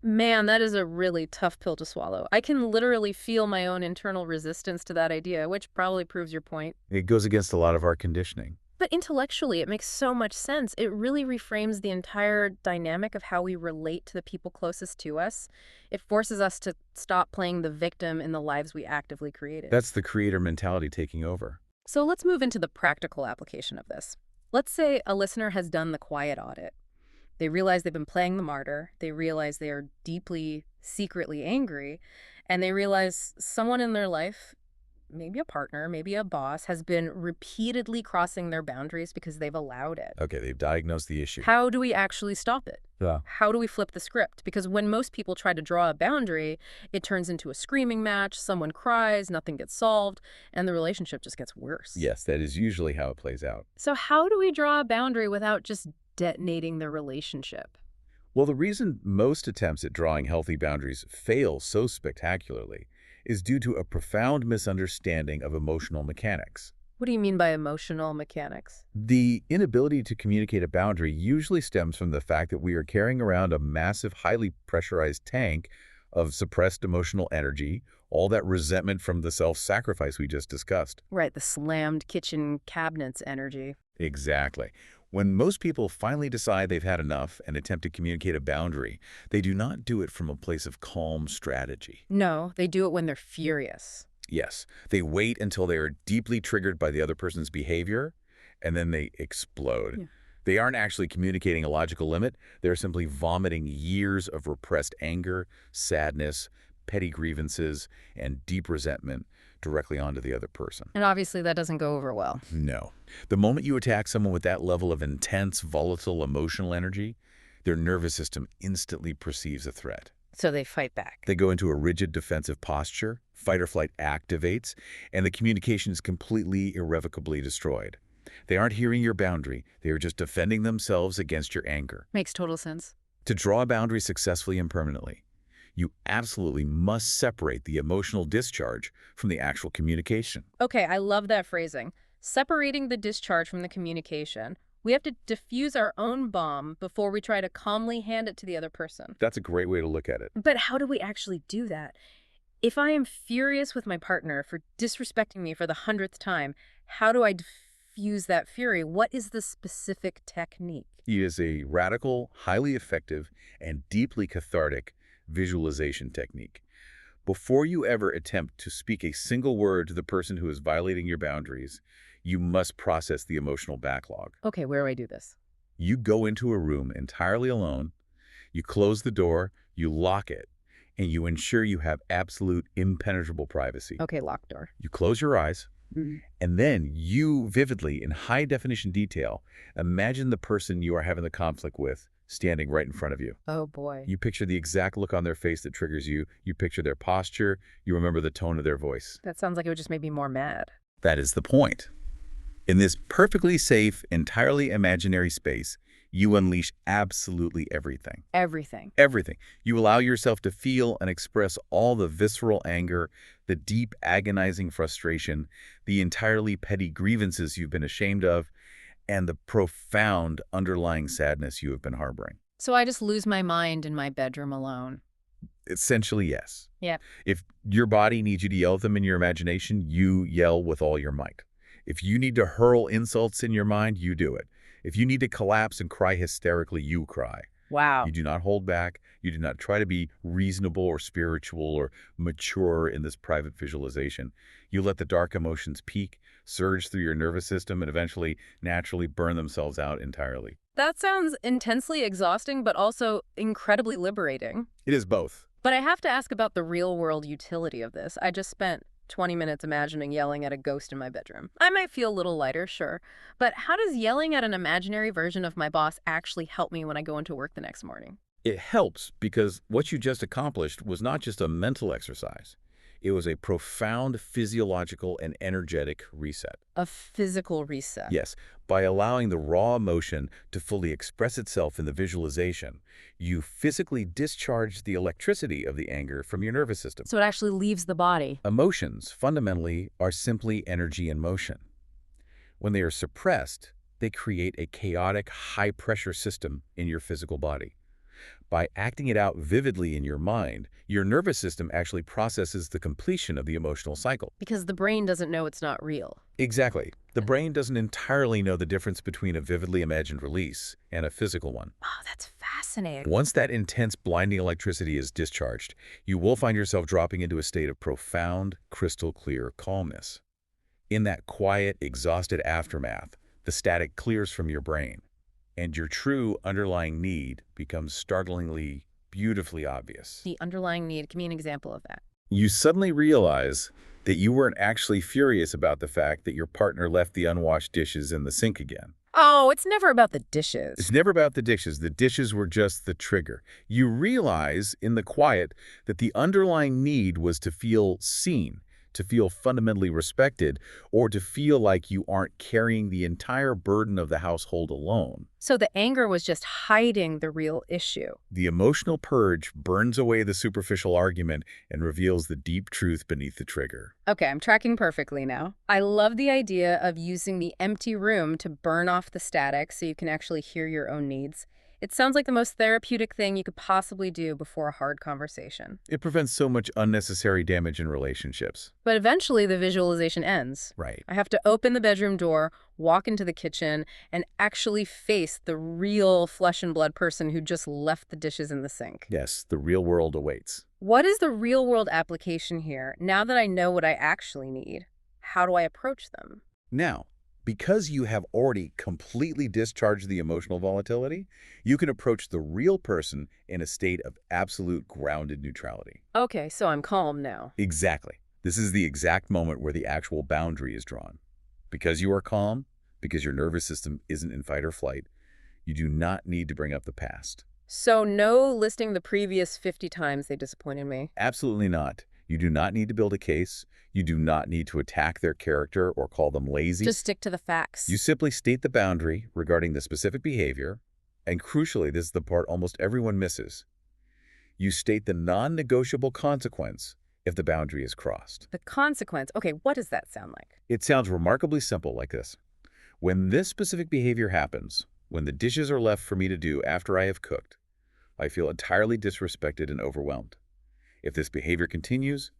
Man, that is a really tough pill to swallow. I can literally feel my own internal resistance to that idea, which probably proves your point. It goes against a lot of our conditioning. But intellectually, it makes so much sense. It really reframes the entire dynamic of how we relate to the people closest to us. It forces us to stop playing the victim in the lives we actively created. That's the creator mentality taking over. So let's move into the practical application of this. Let's say a listener has done the quiet audit. They realize they've been playing the martyr. They realize they are deeply, secretly angry. And they realize someone in their life, maybe a partner, maybe a boss, has been repeatedly crossing their boundaries because they've allowed it. Okay, they've diagnosed the issue. How do we actually stop it? Yeah. How do we flip the script? Because when most people try to draw a boundary, it turns into a screaming match, someone cries, nothing gets solved, and the relationship just gets worse. Yes, that is usually how it plays out. So how do we draw a boundary without just detonating the relationship? Well, the reason most attempts at drawing healthy boundaries fail so spectacularly is due to a profound misunderstanding of emotional mechanics. What do you mean by emotional mechanics? The inability to communicate a boundary usually stems from the fact that we are carrying around a massive, highly pressurized tank of suppressed emotional energy, all that resentment from the self-sacrifice we just discussed. Right, the slammed kitchen cabinets energy. Exactly. When most people finally decide they've had enough and attempt to communicate a boundary, they do not do it from a place of calm strategy. No, they do it when they're furious. Yes, they wait until they are deeply triggered by the other person's behavior, and then they explode. Yeah. They aren't actually communicating a logical limit. They're simply vomiting years of repressed anger, sadness, petty grievances, and deep resentment directly onto the other person. And obviously that doesn't go over well. No. The moment you attack someone with that level of intense, volatile emotional energy, their nervous system instantly perceives a threat. So they fight back. They go into a rigid defensive posture, fight or flight activates, and the communication is completely irrevocably destroyed. They aren't hearing your boundary. They are just defending themselves against your anger. Makes total sense. To draw a boundary successfully and permanently, you absolutely must separate the emotional discharge from the actual communication. Okay, I love that phrasing. Separating the discharge from the communication. We have to diffuse our own bomb before we try to calmly hand it to the other person. That's a great way to look at it. But how do we actually do that? If I am furious with my partner for disrespecting me for the 100th time, how do I diffuse that fury? What is the specific technique? It is a radical, highly effective, and deeply cathartic visualization technique. Before you ever attempt to speak a single word to the person who is violating your boundaries, you must process the emotional backlog. Okay, where do I do this? You go into a room entirely alone, you close the door, you lock it, and you ensure you have absolute impenetrable privacy. Okay, locked door. You close your eyes, and then you vividly, in high-definition detail, imagine the person you are having the conflict with standing right in front of you. Oh, boy. You picture the exact look on their face that triggers you. You picture their posture. You remember the tone of their voice. That sounds like it would just make me more mad. That is the point. In this perfectly safe, entirely imaginary space, you unleash absolutely everything. Everything. Everything. You allow yourself to feel and express all the visceral anger, the deep, agonizing frustration, the entirely petty grievances you've been ashamed of, and the profound underlying sadness you have been harboring. So I just lose my mind in my bedroom alone. Essentially, yes. Yeah. If your body needs you to yell at them in your imagination, you yell with all your might. If you need to hurl insults in your mind, you do it. If you need to collapse and cry hysterically, you cry. Wow. You do not hold back. You do not try to be reasonable or spiritual or mature in this private visualization. You let the dark emotions peak, surge through your nervous system, and eventually naturally burn themselves out entirely. That sounds intensely exhausting, but also incredibly liberating. It is both. But I have to ask about the real-world utility of this. I just spent 20 minutes imagining yelling at a ghost in my bedroom. I might feel a little lighter, sure. But how does yelling at an imaginary version of my boss actually help me when I go into work the next morning? It helps because what you just accomplished was not just a mental exercise. It was a profound physiological and energetic reset. A physical reset. Yes, by allowing the raw emotion to fully express itself in the visualization, you physically discharge the electricity of the anger from your nervous system. So it actually leaves the body. Emotions, fundamentally, are simply energy in motion. When they are suppressed, they create a chaotic, high-pressure system in your physical body. By acting it out vividly in your mind, your nervous system actually processes the completion of the emotional cycle. Because the brain doesn't know it's not real. Exactly. The brain doesn't entirely know the difference between a vividly imagined release and a physical one. Oh, that's fascinating. Once that intense, blinding electricity is discharged, you will find yourself dropping into a state of profound, crystal-clear calmness. In that quiet, exhausted aftermath, the static clears from your brain, and your true underlying need becomes startlingly, beautifully obvious. The underlying need. Give me an example of that. You suddenly realize that you weren't actually furious about the fact that your partner left the unwashed dishes in the sink again. Oh, it's never about the dishes. It's never about the dishes. The dishes were just the trigger. You realize in the quiet that the underlying need was to feel seen, to feel fundamentally respected, or to feel like you aren't carrying the entire burden of the household alone. So the anger was just hiding the real issue. The emotional purge burns away the superficial argument and reveals the deep truth beneath the trigger. Okay, I'm tracking perfectly now. I love the idea of using the empty room to burn off the static so you can actually hear your own needs. It sounds like the most therapeutic thing you could possibly do before a hard conversation. It prevents so much unnecessary damage in relationships. But eventually the visualization ends. Right. I have to open the bedroom door, walk into the kitchen, and actually face the real flesh and blood person who just left the dishes in the sink. Yes, the real world awaits. What is the real world application here? Now that I know what I actually need, how do I approach them? Now, because you have already completely discharged the emotional volatility, you can approach the real person in a state of absolute grounded neutrality. Okay, so I'm calm now. Exactly. This is the exact moment where the actual boundary is drawn. Because you are calm, because your nervous system isn't in fight or flight, you do not need to bring up the past. So no listing the previous 50 times they disappointed me. Absolutely not. You do not need to build a case. You do not need to attack their character or call them lazy. Just stick to the facts. You simply state the boundary regarding the specific behavior, and crucially, this is the part almost everyone misses. You state the non-negotiable consequence if the boundary is crossed. The consequence. Okay, what does that sound like? It sounds remarkably simple like this. When this specific behavior happens, when the dishes are left for me to do after I have cooked, I feel entirely disrespected and overwhelmed. If this behavior continues,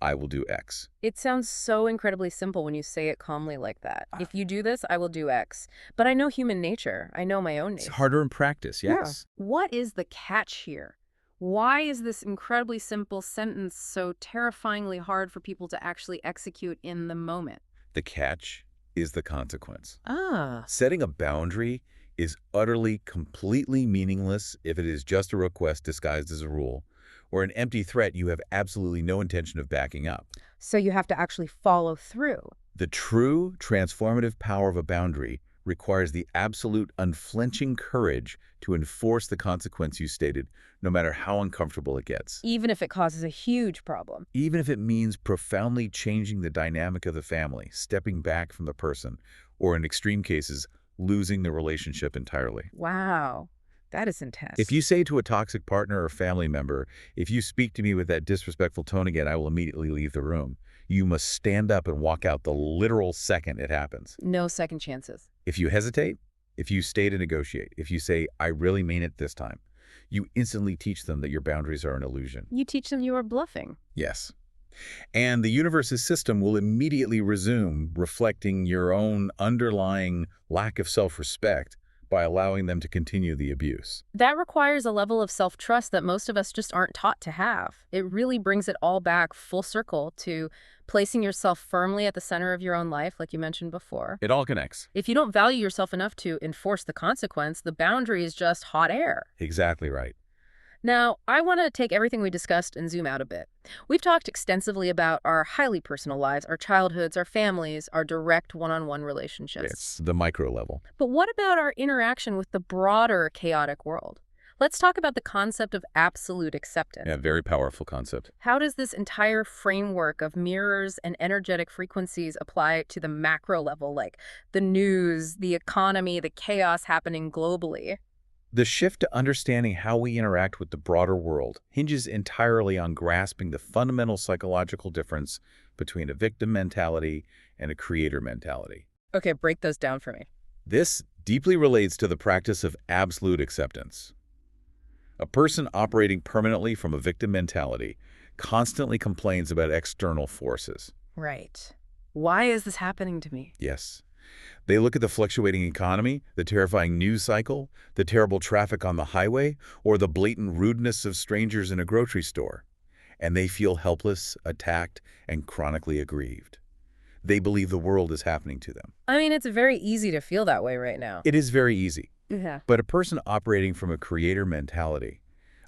I will do X. It sounds so incredibly simple when you say it calmly like that. If you do this, I will do X. But I know human nature. I know my own It's nature. harder in practice, yes. Yeah. What is the catch here? Why is this incredibly simple sentence so terrifyingly hard for people to actually execute in the moment? The catch is the consequence. Ah. Setting a boundary is utterly, completely meaningless if it is just a request disguised as a rule, or an empty threat you have absolutely no intention of backing up. So you have to actually follow through. The true transformative power of a boundary requires the absolute unflinching courage to enforce the consequence you stated, no matter how uncomfortable it gets. Even if it causes a huge problem. Even if it means profoundly changing the dynamic of the family, stepping back from the person, or in extreme cases, losing the relationship entirely. Wow, that is intense. If you say to a toxic partner or family member, if you speak to me with that disrespectful tone again, I will immediately leave the room, you must stand up and walk out the literal second it happens. No second chances. If you hesitate, if you stay to negotiate, if you say, I really mean it this time, you instantly teach them that your boundaries are an illusion. You teach them you are bluffing. Yes. And the universe's system will immediately resume reflecting your own underlying lack of self-respect by allowing them to continue the abuse. That requires a level of self-trust that most of us just aren't taught to have. It really brings it all back full circle to placing yourself firmly at the center of your own life, like you mentioned before. It all connects. If you don't value yourself enough to enforce the consequence, the boundary is just hot air. Exactly right. Now, I want to take everything we discussed and zoom out a bit. We've talked extensively about our highly personal lives, our childhoods, our families, our direct one-on-one relationships. It's the micro level. But what about our interaction with the broader chaotic world? Let's talk about the concept of absolute acceptance. Yeah, very powerful concept. How does this entire framework of mirrors and energetic frequencies apply to the macro level, like the news, the economy, the chaos happening globally? The shift to understanding how we interact with the broader world hinges entirely on grasping the fundamental psychological difference between a victim mentality and a creator mentality. Okay, break those down for me. This deeply relates to the practice of absolute acceptance. A person operating permanently from a victim mentality constantly complains about external forces. Right. Why is this happening to me? Yes. They look at the fluctuating economy, the terrifying news cycle, the terrible traffic on the highway, or the blatant rudeness of strangers in a grocery store, and they feel helpless, attacked, and chronically aggrieved. They believe the world is happening to them. I mean, it's very easy to feel that way right now. It is very easy. Yeah. But a person operating from a creator mentality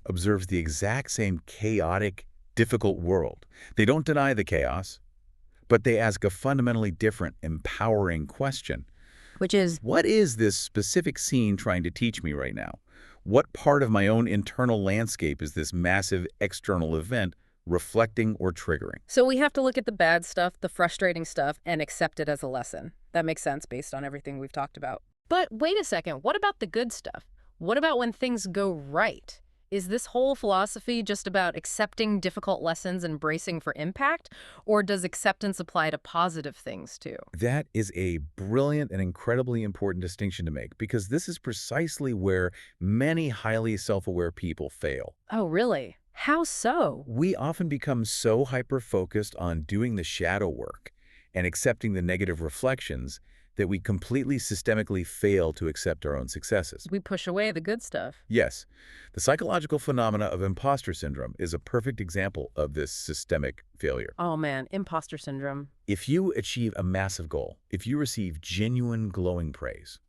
observes the exact same chaotic, difficult world. They don't deny the chaos, but they ask a fundamentally different, empowering question. Which is, What is this specific scene trying to teach me right now? What part of my own internal landscape is this massive external event reflecting or triggering? so we have to look at the bad stuff, the frustrating stuff, and accept it as a lesson. That makes sense based on everything we've talked about. But wait a second, what about the good stuff? What about when things go right? Is this whole philosophy just about accepting difficult lessons and bracing for impact? Or does acceptance apply to positive things too? That is a brilliant and incredibly important distinction to make, because this is precisely where many highly self-aware people fail. Oh, really? How so? We often become so hyper-focused on doing the shadow work and accepting the negative reflections that we completely systemically fail to accept our own successes. We push away the good stuff. Yes, the psychological phenomena of imposter syndrome is a perfect example of this systemic failure. Oh man, imposter syndrome. If you achieve a massive goal, if you receive genuine glowing praise,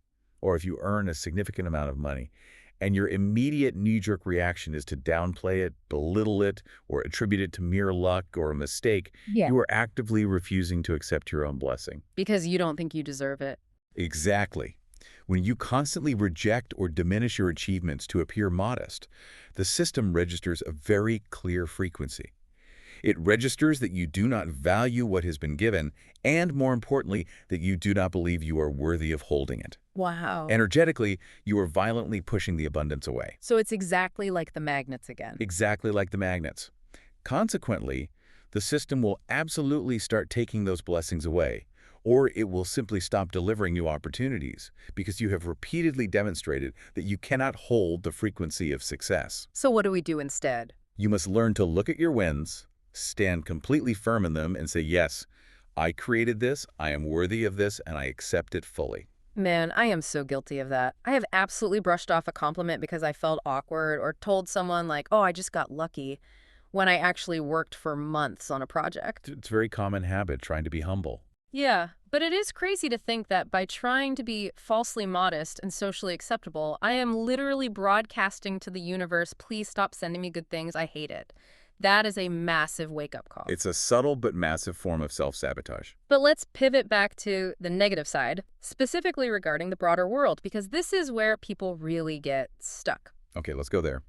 or if you earn a significant amount of money, and your immediate knee-jerk reaction is to downplay it, belittle it, or attribute it to mere luck or a mistake, Yeah. you are actively refusing to accept your own blessing. Because you don't think you deserve it. Exactly. When you constantly reject or diminish your achievements to appear modest, the system registers a very clear frequency. It registers that you do not value what has been given, and more importantly, that you do not believe you are worthy of holding it. Wow. Energetically, you are violently pushing the abundance away. So it's exactly like the magnets again. Exactly like the magnets. Consequently, the system will absolutely start taking those blessings away, or it will simply stop delivering you opportunities because you have repeatedly demonstrated that you cannot hold the frequency of success. So what do we do instead? You must learn to look at your wins, stand completely firm in them, and say, yes, I created this, I am worthy of this, and I accept it fully. Man, I am so guilty of that. I have absolutely brushed off a compliment because I felt awkward or told someone like, oh, I just got lucky, when I actually worked for months on a project. It's a very common habit, trying to be humble. Yeah, but it is crazy to think that by trying to be falsely modest and socially acceptable, I am literally broadcasting to the universe, please stop sending me good things, I hate it. That is a massive wake-up call. It's a subtle but massive form of self-sabotage. But let's pivot back to the negative side, specifically regarding the broader world, because this is where people really get stuck. Okay, let's go there.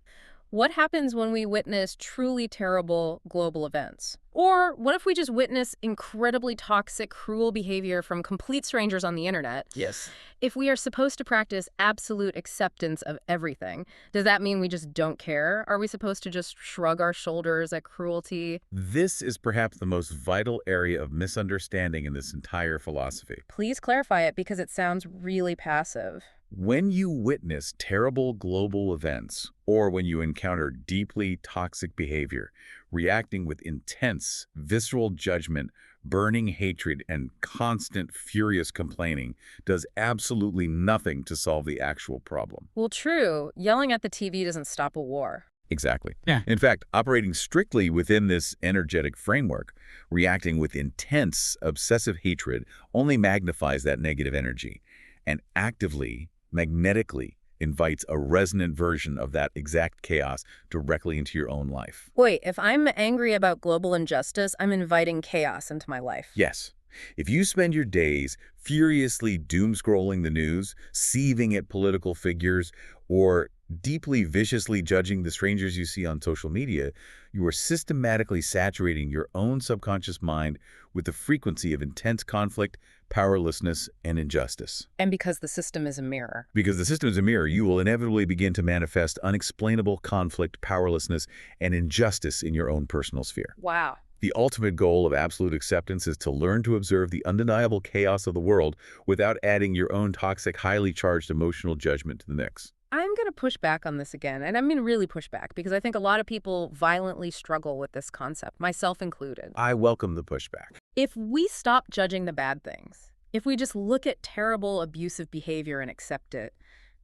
What happens when we witness truly terrible global events? Or what if we just witness incredibly toxic, cruel behavior from complete strangers on the internet? Yes. If we are supposed to practice absolute acceptance of everything, does that mean we just don't care? Are we supposed to just shrug our shoulders at cruelty? This is perhaps the most vital area of misunderstanding in this entire philosophy. Please clarify it because it sounds really passive. When you witness terrible global events, or when you encounter deeply toxic behavior, reacting with intense, visceral judgment, burning hatred, and constant, furious complaining does absolutely nothing to solve the actual problem. Well, true. Yelling at the TV doesn't stop a war. Exactly. Yeah. In fact, operating strictly within this energetic framework, reacting with intense, obsessive hatred only magnifies that negative energy and actively, magnetically invites a resonant version of that exact chaos directly into your own life. Wait, if I'm angry about global injustice, I'm inviting chaos into my life. Yes. If you spend your days furiously doom-scrolling the news, seething at political figures, or deeply viciously judging the strangers you see on social media, you are systematically saturating your own subconscious mind with the frequency of intense conflict, powerlessness, and injustice. And because the system is a mirror. Because the system is a mirror, you will inevitably begin to manifest unexplainable conflict, powerlessness, and injustice in your own personal sphere. Wow. The ultimate goal of absolute acceptance is to learn to observe the undeniable chaos of the world without adding your own toxic, highly charged emotional judgment to the mix. I'm going to push back on this again, and I mean really push back, because I think a lot of people violently struggle with this concept, myself included. I welcome the pushback. If we stop judging the bad things, if we just look at terrible abusive behavior and accept it,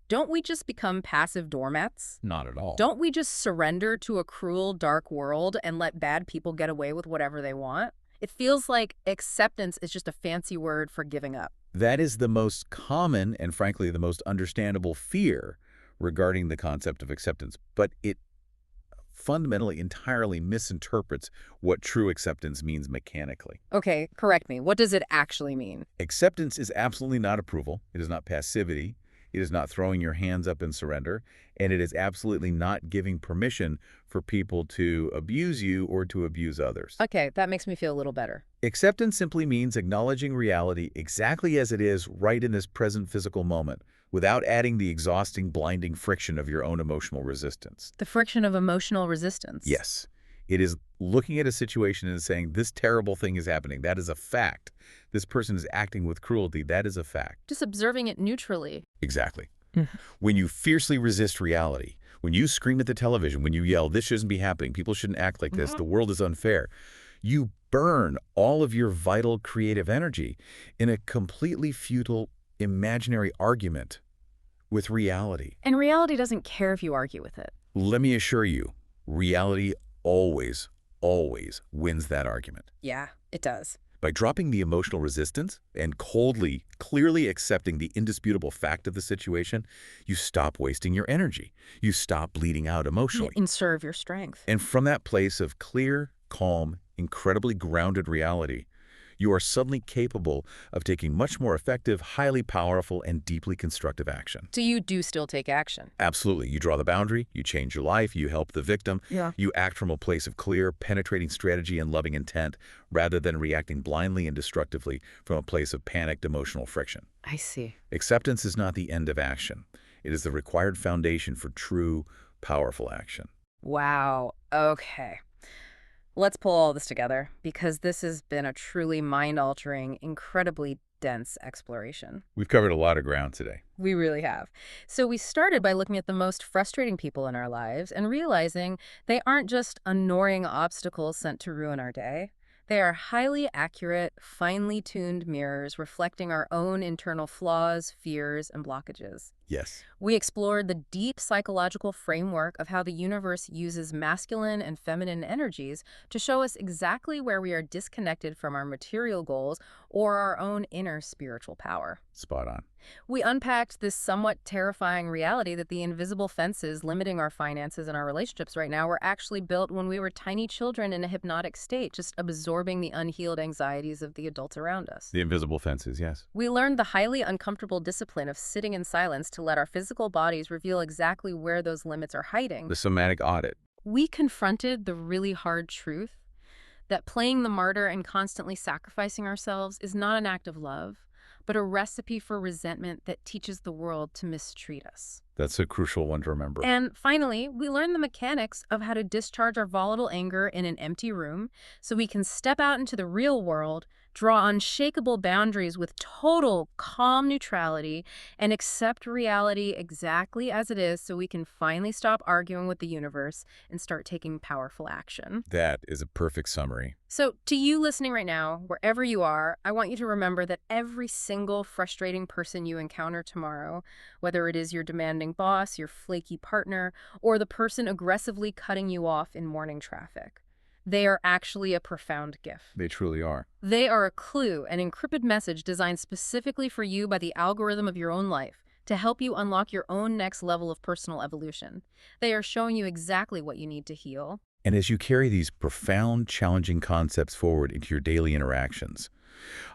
don't we just become passive doormats? Not at all. Don't we just surrender to a cruel, dark world and let bad people get away with whatever they want? It feels like acceptance is just a fancy word for giving up. That is the most common and, frankly, the most understandable fear regarding the concept of acceptance, but it fundamentally entirely misinterprets what true acceptance means mechanically. Okay, correct me. What does it actually mean? Acceptance is absolutely not approval. It is not passivity. It is not throwing your hands up in surrender. And it is absolutely not giving permission for people to abuse you or to abuse others. Okay, that makes me feel a little better. Acceptance simply means acknowledging reality exactly as it is right in this present physical moment, without adding the exhausting, blinding friction of your own emotional resistance. The friction of emotional resistance. Yes. It is looking at a situation and saying, this terrible thing is happening. That is a fact. This person is acting with cruelty. That is a fact. Just observing it neutrally. Exactly. When you fiercely resist reality, when you scream at the television, when you yell, this shouldn't be happening, people shouldn't act like this, the world is unfair, you burn all of your vital creative energy in a completely futile, imaginary argument with reality. And reality doesn't care if you argue with it. Let me assure you, reality always, always wins that argument. Yeah, it does. By dropping the emotional resistance and coldly, clearly accepting the indisputable fact of the situation, you stop wasting your energy. You stop bleeding out emotionally. In serve your strength. And from that place of clear, calm, incredibly grounded reality, you are suddenly capable of taking much more effective, highly powerful, and deeply constructive action. So you do still take action? Absolutely. You draw the boundary, you change your life, you help the victim, you act from a place of clear, penetrating strategy and loving intent, rather than reacting blindly and destructively from a place of panicked emotional friction. I see. Acceptance is not the end of action. It is the required foundation for true, powerful action. Wow. Okay. Let's pull all this together, because this has been a truly mind-altering, incredibly dense exploration. We've covered a lot of ground today. We really have. So we started by looking at the most frustrating people in our lives and realizing they aren't just annoying obstacles sent to ruin our day. They are highly accurate, finely tuned mirrors reflecting our own internal flaws, fears, and blockages. Yes. We explored the deep psychological framework of how the universe uses masculine and feminine energies to show us exactly where we are disconnected from our material goals or our own inner spiritual power. Spot on. We unpacked this somewhat terrifying reality that the invisible fences limiting our finances and our relationships right now were actually built when we were tiny children in a hypnotic state, just absorbing the unhealed anxieties of the adults around us. The invisible fences, yes. We learned the highly uncomfortable discipline of sitting in silence to let our physical bodies reveal exactly where those limits are hiding. The somatic audit. We confronted the really hard truth that playing the martyr and constantly sacrificing ourselves is not an act of love, but a recipe for resentment that teaches the world to mistreat us. That's a crucial one to remember. And finally, we learned the mechanics of how to discharge our volatile anger in an empty room so we can step out into the real world, draw unshakable boundaries with total calm neutrality, and accept reality exactly as it is so we can finally stop arguing with the universe and start taking powerful action. That is a perfect summary. So, to you listening right now, wherever you are, I want you to remember that every single frustrating person you encounter tomorrow, whether it is your demanding boss, your flaky partner, or the person aggressively cutting you off in morning traffic, they are actually a profound gift. They truly are. They are a clue, an encrypted message designed specifically for you by the algorithm of your own life to help you unlock your own next level of personal evolution. They are showing you exactly what you need to heal. And as you carry these profound, challenging concepts forward into your daily interactions,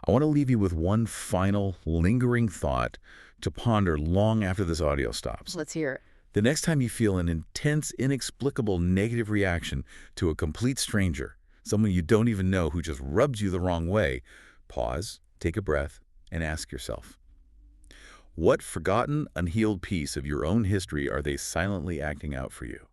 I want to leave you with one final, lingering thought to ponder long after this audio stops. Let's hear it. The next time you feel an intense, inexplicable negative reaction to a complete stranger, someone you don't even know who just rubs you the wrong way, pause, take a breath, and ask yourself, what forgotten, unhealed piece of your own history are they silently acting out for you?